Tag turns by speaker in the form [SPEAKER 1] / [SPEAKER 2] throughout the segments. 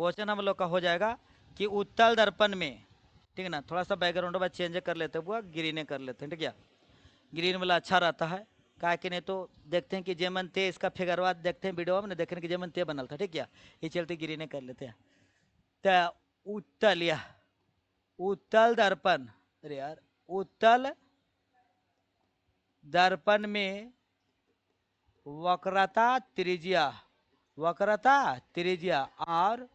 [SPEAKER 1] Question हम लोग का हो जाएगा कि उत्तल दर्पण में, ठीक है ना, थोड़ा सा बैकग्राउंड में चेंज कर लेते हैं, वो ग्रीन कर लेते हैं, ठीक है। ग्रीन वाला अच्छा रहता है, का कि नहीं तो देखते हैं कि जेमन ते इसका फिगरवा देखते हैं वीडियो में, देखें कि जेमन ते बनल था, ठीक है। ये चलते ग्रीन कर लेते हैं। तो उत्तल या उत्तल दर्पण, अरे यार, उत्तल दर्पण में वक्रता त्रिज्या, वक्रता त्रिज्या और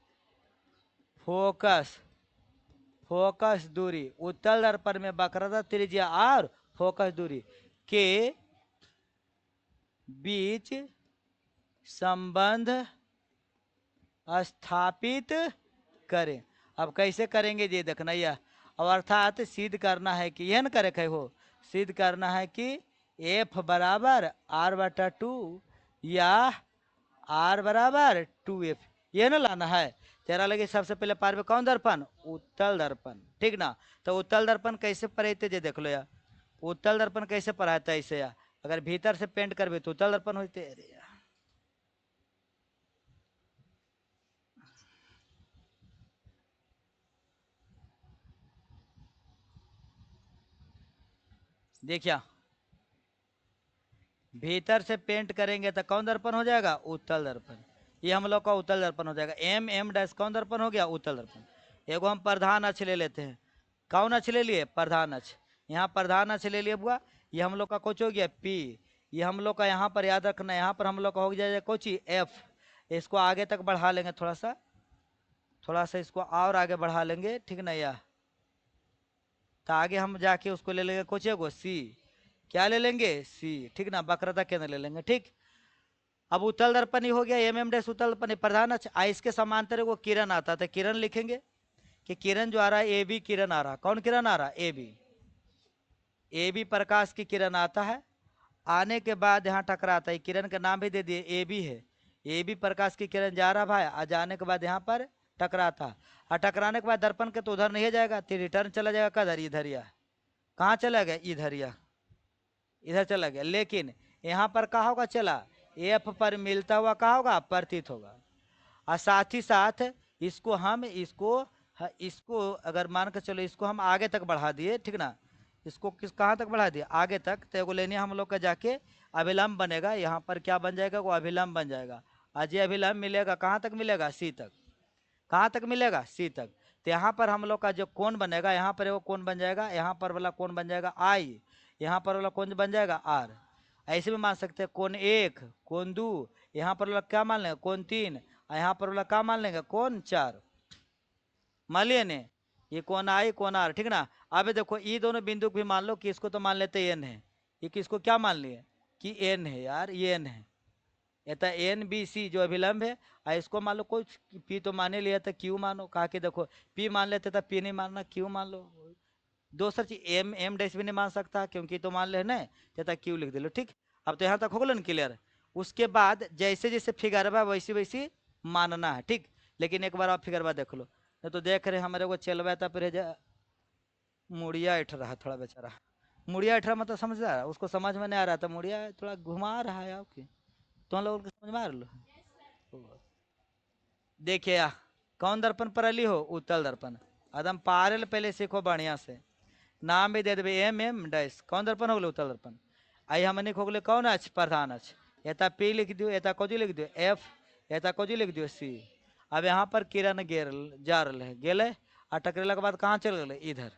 [SPEAKER 1] फोकस, फोकस दूरी, उत्तल दर्पण में वक्रता त्रिज्या और फोकस दूरी के बीच संबंध स्थापित करें। अब कैसे करेंगे ये देखना, यह अब अर्थात सिद्ध करना है कि यह न करे हो, सिद्ध करना है कि एफ बराबर आर बटा टू या आर बराबर 2f, ये ना लाना है। तेरा लगे सबसे पहले पार में कौन दर्पण, उत्तल दर्पण, ठीक ना। तो उत्तल दर्पण कैसे पढ़ते जे देख लो यार, उत्तल दर्पण कैसे पढ़ाता है ऐसे यार, अगर भीतर से पेंट करबे तो उत्तल दर्पण होते। अरे यार देखिया, भीतर से पेंट करेंगे तो कौन दर्पण हो जाएगा, उत्तल दर्पण। ये हम लोग का उत्तल दर्पण हो जाएगा। एम एम डैश कौन दर्पण हो गया, उत्तल दर्पण। एगो हम प्रधान अक्ष ले लेते हैं, कौन अक्ष ले लिए, प्रधान अक्ष। यहाँ प्रधान अक्ष ले लिए बुआ, ये हम लोग का कुछ हो गया पी। ये हम लोग का यहाँ पर याद रखना, यहाँ पर हम लोग का हो जाएगा कोची एफ। इसको आगे तक बढ़ा लेंगे, थोड़ा सा इसको और आगे बढ़ा लेंगे, ठीक ना। यह तो आगे हम जाके उसको ले लेंगे कुछ एगो सी, क्या ले लेंगे, सी, ठीक ना, वक्रता केंद्र ले लेंगे, ठीक। अब उत्तल दर्पण ही हो गया, एम एम डैश उत्तल दर्पण प्रधान अक्ष। इसके समांतर वो किरण आता था, किरण लिखेंगे कि किरण जो आ रहा है ए बी किरण आ रहा, कौन किरण आ रहा, ए बी, ए बी प्रकाश की किरण आता है। आने के बाद यहाँ टकराता है, किरण का नाम भी दे दिए ए बी है, ए बी प्रकाश की किरण जा रहा भाई, आ जाने के बाद यहाँ पर टकराता, और टकराने के बाद दर्पण के तो उधर नहीं जाएगा, तो रिटर्न चला जाएगा कधर, इधर या कहाँ चला गया, इधर या इधर चला गया। लेकिन यहाँ पर कहा होगा चला, एफ पर मिलता हुआ कहा होगा, प्रतीत होगा। और साथ ही साथ इसको अगर मान कर चलो, इसको हम आगे तक बढ़ा दिए, ठीक ना। इसको किस कहाँ तक बढ़ा दिए, आगे तक, तो एगो लेने हम लोग का जाके अभिलंब बनेगा, यहाँ पर क्या बन जाएगा, वो अभिलंब बन जाएगा। आज ये अभिलंब मिलेगा कहाँ तक मिलेगा, सी तक, कहाँ तक मिलेगा, सी तक। तो यहाँ पर हम लोग का जो कोण बनेगा, यहाँ पर वो कोण बन जाएगा, यहाँ पर वाला कोण बन जाएगा आई, यहाँ पर वाला कोण बन जाएगा आर। ऐसे भी मान सकते हैं कोण एक, कोण दो, यहाँ पर वाला क्या मान लेंगे, कोण तीन, और यहाँ पर वाला क्या मान लेंगे, कोण चार। मान लिए ने, ये कोण आई कोण आर, ठीक ना। अब देखो ये दोनों बिंदु भी मान लो कि इसको तो मान लेते एन है, ये किसको क्या मान लिए कि एन है यार, ये एन है। ये तो एन बी सी जो अभिलंब है, और इसको मान लो कुछ पी तो माने लिया था, क्यू मानो, कहा कि देखो पी मान लेते तो पी नहीं मानना, क्यू मान लो। दूसरा चीज एम एम डैश भी नहीं मान सकता, क्योंकि तो मान ले ना, तो क्यू लिख दे लो, ठीक। अब तो यहाँ तक हो गया ना क्लियर। उसके बाद जैसे जैसे फिगरवा वैसी वैसी मानना है, ठीक। लेकिन एक बार आप फिगरवा देख लो, नहीं तो देख रहे हमारे को चलवा था फिर मुड़िया इठ रहा थोड़ा बेचारा, मुड़िया इठ रहा मतलब समझ रहा है, उसको समझ में नहीं आ रहा था, मुड़िया थोड़ा घुमा रहा है आपके, तुम लोगों को समझ में आ रहा। देखिए कौन दर्पण पर अली हो, उत्तल दर्पण। एकदम पारल पहले सीखो बढ़िया से, नाम भी दे देवे एम एम डैश, कौन दर्पण हो गए, उत्तल दर्पण। आई हमने हो गए कौन अक्ष, प्रधान अक्ष। एता पी लिख दियो, एता कोजी लिख दियो एफ, एता कोजी लिख दियो सी। अब यहाँ पर किरण गेर जा रहे है, गेले, और टकरेला के बाद कहाँ चल गए, इधर।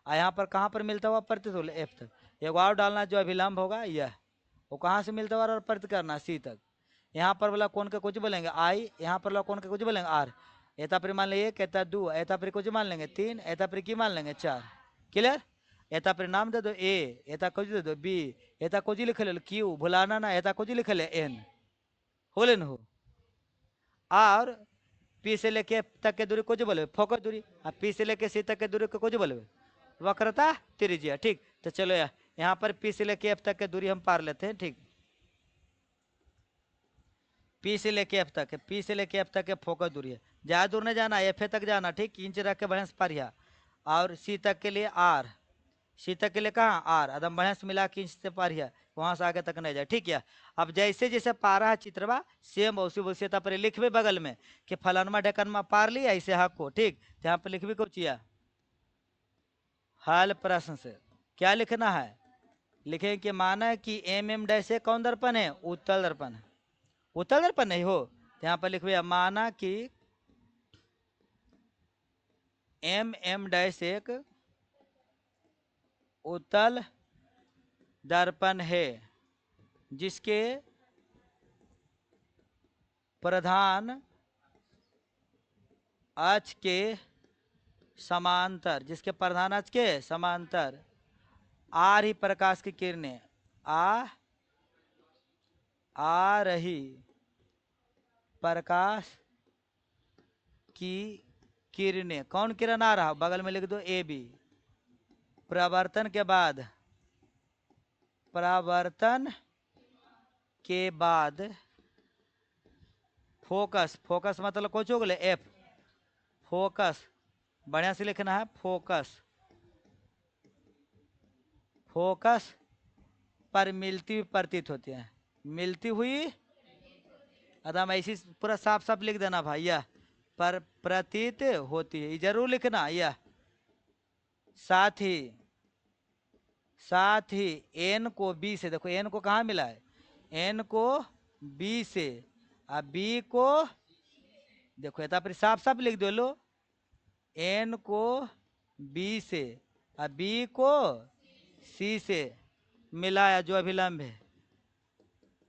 [SPEAKER 1] और यहाँ पर कहाँ पर मिलता हुआ प्रतीत हो एफ तक, एक और डालना जो अभिलंब होगा यह, वो कहाँ से मिलता हुआ और प्रतीत करना सी तक। यहाँ पर वाला कौन के कुछ बोलेंगे आई, यहाँ पर वाला कौन के कुछ बोलेंगे आर। एता पर मान लेंगे एक, एता दो, एता पर कुछ मान लेंगे तीन, एता पर की मान लेंगे चार। क्लियर। एता पर नाम दे दो ए, एता कुछ दे दो बी, एता कुछ लिख ले क्यू, भुलाना ना, एता कुछ लिख ले एन, हो ले हो। और पी से लेके तक के दूरी कुछ बोले फोकस दूरी, और पी से लेके सी तक के दूरी को कुछ बोले वक्रता त्रिज्या, ठीक। तो चलो यहाँ पर पी से लेके एफ तक के दूरी हम पार लेते हैं, ठीक। पी से लेके एफ तक है, पी से लेके एफ तक है फोकस दूरी है, ज़्यादा दूर नहीं जाना, एफ तक जाना, ठीक। इंच रख के बढ़िया से पारिया। और सी तक के लिए आर, सी तक के लिए कहाँ आर, एकदम बढ़िया से मिला के इंच से पारिया, वहां से आगे तक नहीं जाए, ठीक है। अब जैसे जैसे पारा है चित्रवा सेम वैसे वैसे तब लिखबे बगल में कि फलानमा ढेकनमा पार लिया ऐसे हक को, ठीक। यहाँ पर लिखबे को चिया हल प्रश्न से क्या लिखना है, लिखे कि माना कि एम डैश से कौन दर्पण है, उत्तल दर्पण है। उत्तल दर्पण नहीं हो तो यहाँ पर लिखबे माना कि एम डैश एक उत्तल दर्पण है जिसके प्रधान अक्ष के समांतर, जिसके प्रधान अक्ष के समांतर आ रही प्रकाश की किरणें आ रही प्रकाश की किरणें, कौन किरण आ रहा, बगल में लिख दो ए बी। परावर्तन के बाद फोकस, फोकस मतलब कुछ हो गए एफ, फोकस बढ़िया से लिखना है, फोकस पर मिलती हुई प्रतीत होती है, मिलती हुई एकदम ऐसी पूरा साफ साफ लिख देना भाई, यह पर प्रतीत होती है, जरूर लिखना। यह साथ ही एन को बी से, देखो एन को कहाँ मिला है, एन को बी से, अब बी को देखो ये पर साफ साफ लिख दो लो, एन को बी से और बी को सी से मिलाया जो अभिलंब है,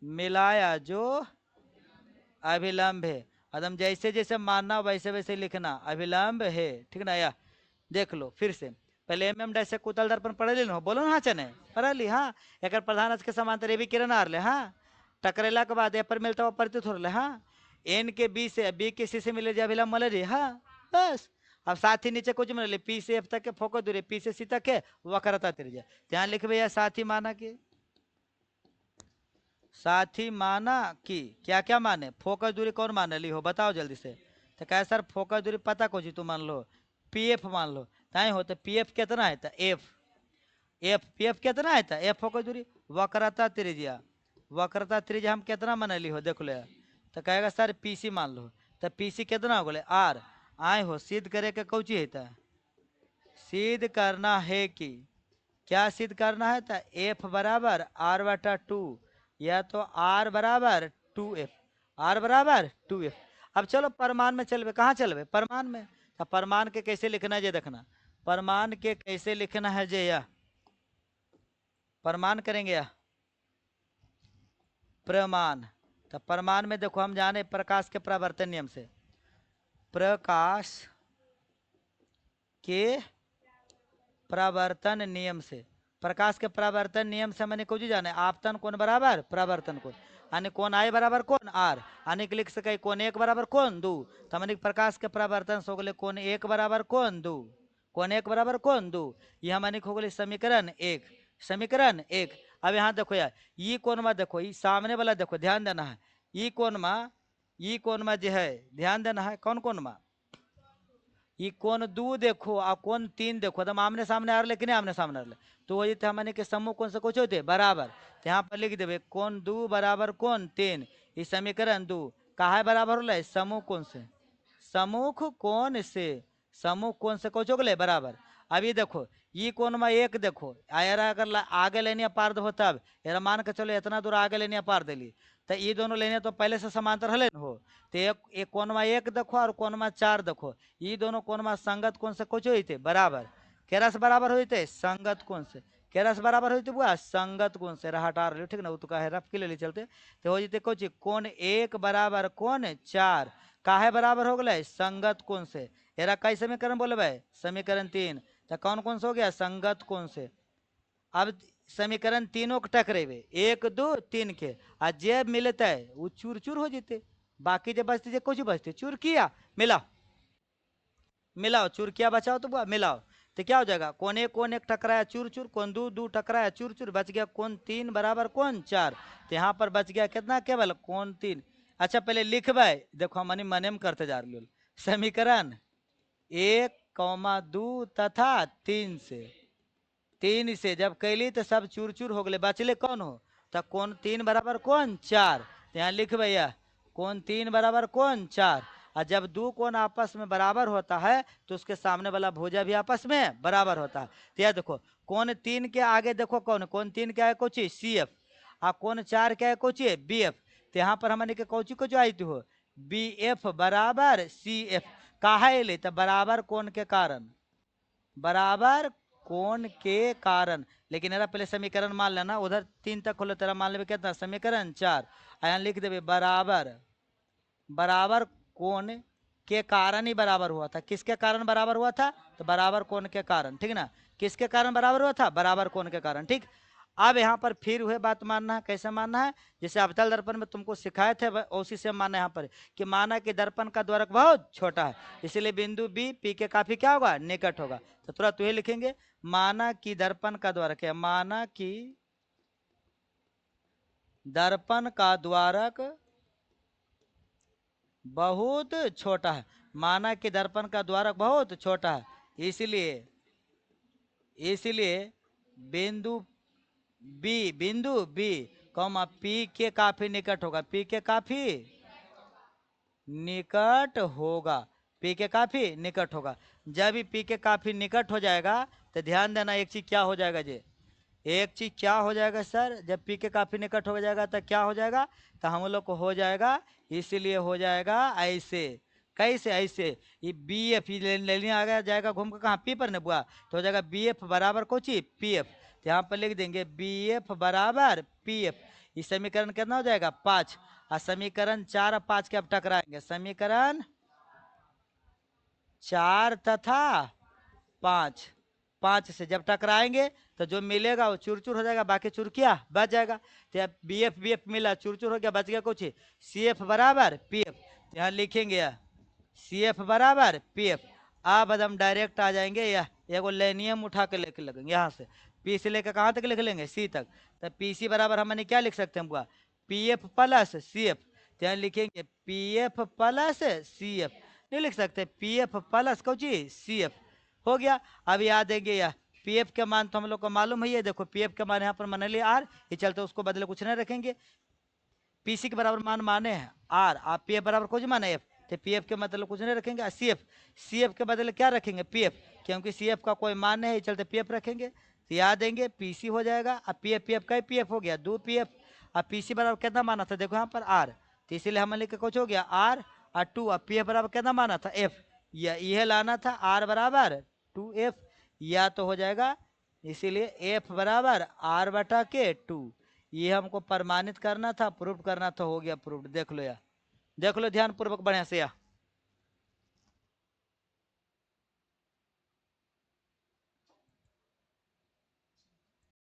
[SPEAKER 1] मिलाया जो अभिलंब है, एकदम जैसे जैसे मानना वैसे वैसे लिखना, अभिलंब है, ठीक ना। या देख लो फिर से, पहले एम डैश से कुतल दर्पण पढ़ ली नो, बोलो ना हाँ चने पढ़ ली, हाँ एक प्रधान अक्ष के समांतर ये भी किरण आ रहे, हाँ टकरेला के बाद पर मिलता हुआ प्रतीत हो रहा, हाँ एन के बी से बी के सी से मिले जो अभिलंब मिल रही, हाँ बस। अब साथ ही नीचे कुछ मिले पी से एफ तक के फोकस दूरी, पी से सी तक के वक्रता त्रिज्या, ध्यान लिख भैया साथ ही माना कि, साथी माना कि क्या क्या माने, फोकस दूरी कौन मान ली हो बताओ जल्दी से, तो कहे सर फोकस दूरी पता को जी तू मान लो, पीएफ मान लो, ताई हो तो पीएफ कितना है, तो एफ पीएफ कितना है, तो एफ फोकस दूरी, वक्रता त्रिज्या, वक्रता त्रिज्या हम कितना मान ली हो देख लो, तो कहेगा सर पीसी मान लो, तो पीसी कितना हो गए आर, आए हो सिद्ध करे के कौची है, तो सिद्ध करना है कि, क्या सिद्ध करना है, तो एफ बराबर आर बटा टू, या तो आर बराबर 2f, आर बराबर 2f। अब चलो परमान में चलवे, कहाँ चलवे, परमान में, तो परमान के कैसे लिखना है जे देखना, परमान के कैसे लिखना है जे, यह परमान करेंगे या प्रमाण, तो परमान में देखो हम जाने प्रकाश के परावर्तन नियम से, प्रकाश के परावर्तन नियम से, प्रकाश के परावर्तन नियम से मैंने कुछ जाने, आपतन कोण बराबर परावर्तन कोण, यानी कोण आई बराबर कोण आर, यानी लिख सके कोण एक बराबर कोण दू, तो मैंने प्रकाश के परावर्तन से हो गए कोण एक बराबर कोण दू, कोण एक बराबर कोण दू, यह मैंने हो गए समीकरण एक, समीकरण एक। अब यहाँ देखो यार ये कोण में देखो, ये सामने वाला देखो ध्यान देना है, ये कोण में जो है ध्यान देना है, कौन कोण में, ये कोण दू देखो और कोण तीन देखो, एकदम आमने सामने आ रहे लेकिन आमने सामने आ रहे, तो वही थे हमने के समूह कौन से कुछ होते बराबर, तो यहाँ पर लिख देवे कोण दू बराबर कोण तीन, ये समीकरण दू कहा बराबर हो, समूह कौन से, समूह कोण से, समूह कोण से कुछ हो गए बराबर। अब ये देखो ये कोण में एक देखो यार, अगर आगे लेने पार दो तब यार मान के चलो इतना दूर आगे लेने पार दिली, तो ये दोनों लेने तो पहले से समांतर हले हो, तो एक कोण में एक देखो और कोण में चार देखो, ये दोनों कोण में संगत कोण से कुछ होते बराबर, केरा से बराबर होते संगत कोण से, केरा से बराबर होते बुआ संगत कोण से हटा रहे, ठीक ना, वो तो कहे रफ के ले चलते, तो हो जाते कुछ कोण एक बराबर कोण चार, काहे बराबर हो गए संगत कोण से, एरा कई समीकरण बोले भाई, समीकरण तीन, तो कौन कौन से हो गया संगत कोण से। अब समीकरण तीनों के टकरेवे एक दो तीन के, आ जे मिलता है वो चूर चूर हो जाते, बाकी जो बचते जे कुछ बचते चूर किया मिलाओ, मिलाओ चूर किया बचाओ तो मिलाओ, तो क्या हो जाएगा कौन एक टकराया चूर चूर, कौन दू दू टकराया चूर चूर, बच गया कौन तीन बराबर कौन चार, तो यहाँ पर बच गया कितना केवल कौन तीन। अच्छा पहले लिखबे देखो मनी मने में करते जा रहे, समीकरण एक कौमा दू तथा तीन से, तीन से जब कैली तो सब चूर चूर हो गए, बचले कौन हो तो कोण 3 बराबर कोण 4, तो यहाँ लिख भैया कोण 3 बराबर कोण 4। और जब दो कोण आपस में बराबर होता है तो उसके सामने वाला भुजा भी आपस में बराबर होता है। तो यह देखो कोण 3 के आगे देखो कौन, कोण 3 के आगे कोची सी एफ, और कोण 4 के आगे कोची बी एफ। तो यहाँ पर हमने के कोची को जो आई थी हो बी एफ बराबर सी एफ, काहे ले तो बराबर कोण के कारण, बराबर कोण के कारण। लेकिन एरा पहले समीकरण मान लेना, उधर 3 तक खोलो तेरा मान लेवे कितना समीकरण 4, यहाँ लिख देवे बराबर, बराबर कोण के कारण ही बराबर हुआ था। किसके कारण बराबर हुआ था, तो बराबर कोण के कारण, ठीक ना। किसके कारण बराबर हुआ था, बराबर कोण के कारण, ठीक। अब यहाँ पर फिर वह बात मानना है, कैसे मानना है, जैसे अवतल दर्पण में तुमको सिखाए थे उसी से मानना है यहाँ पर, कि माना कि दर्पण का द्वारक बहुत छोटा है, इसलिए बिंदु बी पी के काफी क्या होगा निकट होगा। तो थोड़ा तो ये लिखेंगे, माना कि दर्पण का द्वारक है, माना कि दर्पण का द्वारक बहुत छोटा है, माना कि दर्पण का द्वारक बहुत छोटा है, इसलिए इसलिए बिंदु बी कॉमा पी के काफी निकट होगा, पी के काफी निकट होगा, पी के काफी निकट होगा। जब भी पी के काफी निकट हो जाएगा तो ध्यान देना एक चीज क्या हो जाएगा जी, एक चीज क्या हो जाएगा सर, जब पी के काफी निकट हो जाएगा तो क्या हो जाएगा, तो हम लोग को हो जाएगा, इसलिए हो जाएगा ऐसे, कैसे ऐसे, ये बी एफ लेने आ गया जाएगा घूम के कहाँ पी पर न बुआ, तो हो जाएगा बी एफ बराबर कोची पी एफ। तो यहाँ पर लिख देंगे बी एफ बराबर पी एफ। इस समीकरण कितना हो जाएगा 5, और समीकरण 4 और 5 के अब टकराएंगे, समीकरण 4 तथा 5, 5 से जब टकराएंगे तो जो मिलेगा वो चूर चूर हो जाएगा, बाकी चूर किया बच जाएगा। तो अब बी एफ मिला, चूर चूर हो गया, बच गया कुछ सी एफ बराबर पी एफ। यहाँ लिखेंगे सी एफ बराबर पी एफ। अब हम डायरेक्ट आ जाएंगे, यह एगो लेनियम उठा के लेके लगेंगे, यहाँ से पी से लेकर कहाँ तक लिख लेंगे सी तक। तो पी सी बराबर हमने क्या लिख सकते हैं P F plus C F. तो यहाँ लिखेंगे P F plus C F, नहीं लिख सकते P F plus Cauchy C F, हो गया। अब याद देंगे यह पीएफ के मान तो हम लोग को मालूम है, ये देखो पीएफ के मान यहाँ पर मान लिया आर, ये चलते उसको बदले कुछ नहीं रखेंगे। पीसी के बराबर मान माने हैं आर, आप पीएफ बराबर कुछ माने एफ, तो पीएफ के मतलब कुछ नहीं रखेंगे। सीएफ के बदले क्या रखेंगे पीएफ, क्योंकि सीएफ का कोई मान नहीं है, चलते पीएफ रखेंगे। तो याद देंगे पीसी हो जाएगा, अब पीएफ पीएफ का पीएफ हो गया 2 पीएफ। अब पीसी बराबर कितना माना था देखो यहाँ पर आर, तो इसीलिए हम लिख के कुछ हो गया आर और 2। अब पीएफ बराबर कितना माना था एफ, यह लाना था आर बराबर 2 एफ, या तो हो जाएगा, इसीलिए एफ बराबर आर बटा के 2। ये हमको प्रमाणित करना था, प्रूफ करना था, हो गया प्रूफ। देख लो या देख लो ध्यान पूर्वक बढ़िया से या